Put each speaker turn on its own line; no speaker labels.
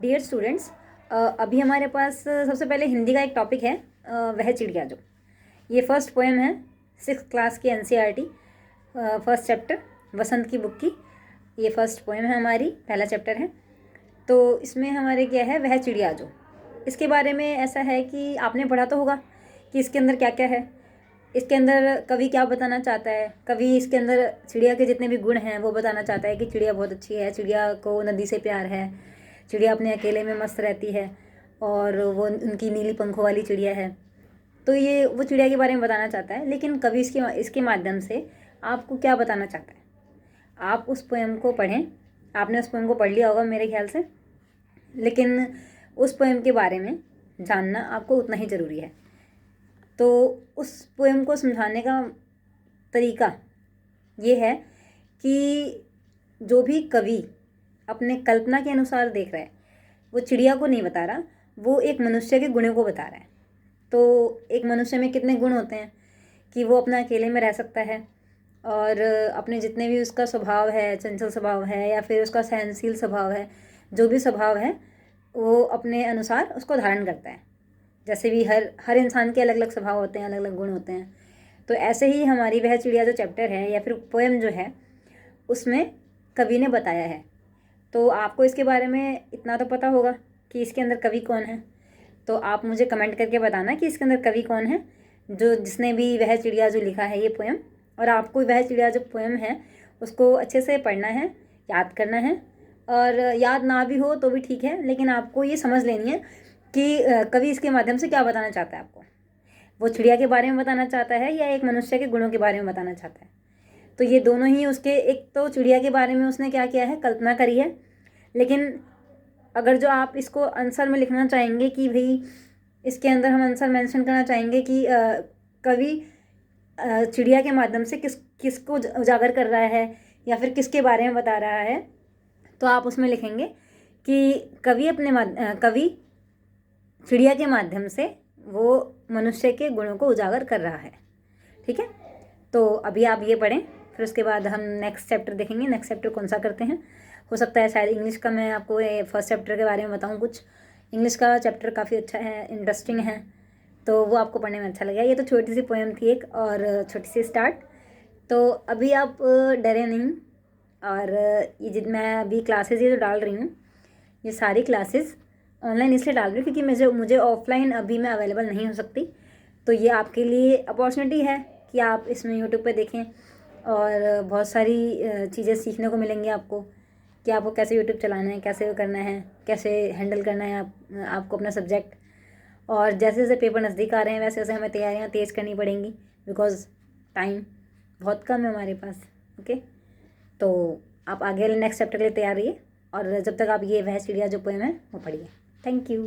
Dear students, अभी हमारे पास सबसे पहले हिंदी का एक टॉपिक है, वह चिड़िया जो। ये फर्स्ट पोएम है 6th क्लास की एनसीईआरटी फर्स्ट चैप्टर वसंत की बुक की। ये फर्स्ट पोएम है, हमारी पहला चैप्टर है। तो इसमें हमारे क्या है, वह चिड़िया जो। इसके बारे में ऐसा है कि आपने पढ़ा तो होगा कि इसके अंदर क्या क्या है। इसके अंदर कवि क्या बताना चाहता है। कवि इसके अंदर चिड़िया के जितने भी गुण हैं वो बताना चाहता है कि चिड़िया बहुत अच्छी है, चिड़िया को नदी से प्यार है, चिड़िया अपने अकेले में मस्त रहती है और वो उनकी नीली पंखों वाली चिड़िया है। तो ये वो चिड़िया के बारे में बताना चाहता है। लेकिन कवि इसके माध्यम से आपको क्या बताना चाहता है, आप उस पोएम को पढ़ें। आपने उस पोएम को पढ़ लिया होगा मेरे ख्याल से, लेकिन उस पोएम के बारे में जानना आपको उतना ही ज़रूरी है। तो उस पोएम को समझाने का तरीका ये है कि जो भी कवि अपने कल्पना के अनुसार देख रहा है, वो चिड़िया को नहीं बता रहा, वो एक मनुष्य के गुणों को बता रहा है। तो एक मनुष्य में कितने गुण होते हैं कि वो अपना अकेले में रह सकता है और अपने जितने भी उसका स्वभाव है, चंचल स्वभाव है या फिर उसका सहनशील स्वभाव है, जो भी स्वभाव है वो अपने अनुसार उसको धारण करता है। जैसे भी हर इंसान के अलग अलग स्वभाव होते हैं, अलग अलग गुण होते हैं। तो ऐसे ही हमारी वह चिड़िया जो चैप्टर है या फिर पोएम जो है, उसमें कवि ने बताया है। तो आपको इसके बारे में इतना तो पता होगा कि इसके अंदर कवि कौन है। तो आप मुझे कमेंट करके बताना कि इसके अंदर कवि कौन है, जो जिसने भी वह चिड़िया जो लिखा है ये पोएम। और आपको वह चिड़िया जो पोएम है उसको अच्छे से पढ़ना है, याद करना है। और याद ना भी हो तो भी ठीक है, लेकिन आपको ये समझ लेनी है कि कवि इसके माध्यम से क्या बताना चाहता है आपको। वो चिड़िया के बारे में बताना चाहता है या एक मनुष्य के गुणों के बारे में बताना चाहता है। तो ये दोनों ही उसके, एक तो चिड़िया के बारे में उसने क्या किया है, कल्पना करी है। लेकिन अगर जो आप इसको आंसर में लिखना चाहेंगे कि भाई इसके अंदर हम आंसर मेंशन करना चाहेंगे कि कवि चिड़िया के माध्यम से किसको उजागर कर रहा है या फिर किसके बारे में बता रहा है, तो आप उसमें लिखेंगे कि कवि चिड़िया के माध्यम से वो मनुष्य के गुणों को उजागर कर रहा है। ठीक है, तो अभी आप ये पढ़ें, फिर उसके बाद हम नेक्स्ट चैप्टर देखेंगे। नेक्स्ट चैप्टर कौन सा करते हैं, हो सकता है शायद इंग्लिश का मैं आपको फर्स्ट चैप्टर के बारे में बताऊं कुछ। इंग्लिश का चैप्टर काफ़ी अच्छा है, इंटरेस्टिंग है, तो वो आपको पढ़ने में अच्छा लगेगा। ये तो छोटी सी पोएम थी एक, और छोटी सी स्टार्ट। तो अभी आप डरे नहीं। और ये मैं अभी क्लासेज ये जो डाल रही हूँ, ये सारी क्लासेस ऑनलाइन इसलिए डाल रही हूँ क्योंकि मुझे ऑफलाइन अभी मैं अवेलेबल नहीं हो सकती। तो ये आपके लिए अपॉर्चुनिटी है कि आप इसमें यूट्यूब पे देखें और बहुत सारी चीज़ें सीखने को मिलेंगी आपको कि आपको कैसे यूट्यूब चलाना है, कैसे करना है, कैसे हैंडल करना है आपको अपना सब्जेक्ट। और जैसे जैसे पेपर नज़दीक आ रहे हैं वैसे वैसे हमें तैयारियां तेज़ करनी पड़ेंगी, बिकॉज़ टाइम बहुत कम है हमारे पास। ओके, तो आप आगे नेक्स्ट चैप्टर के लिए तैयार रहिए और जब तक आप ये वह चिड़िया जो पोएम है वो पढ़िए। Thank you.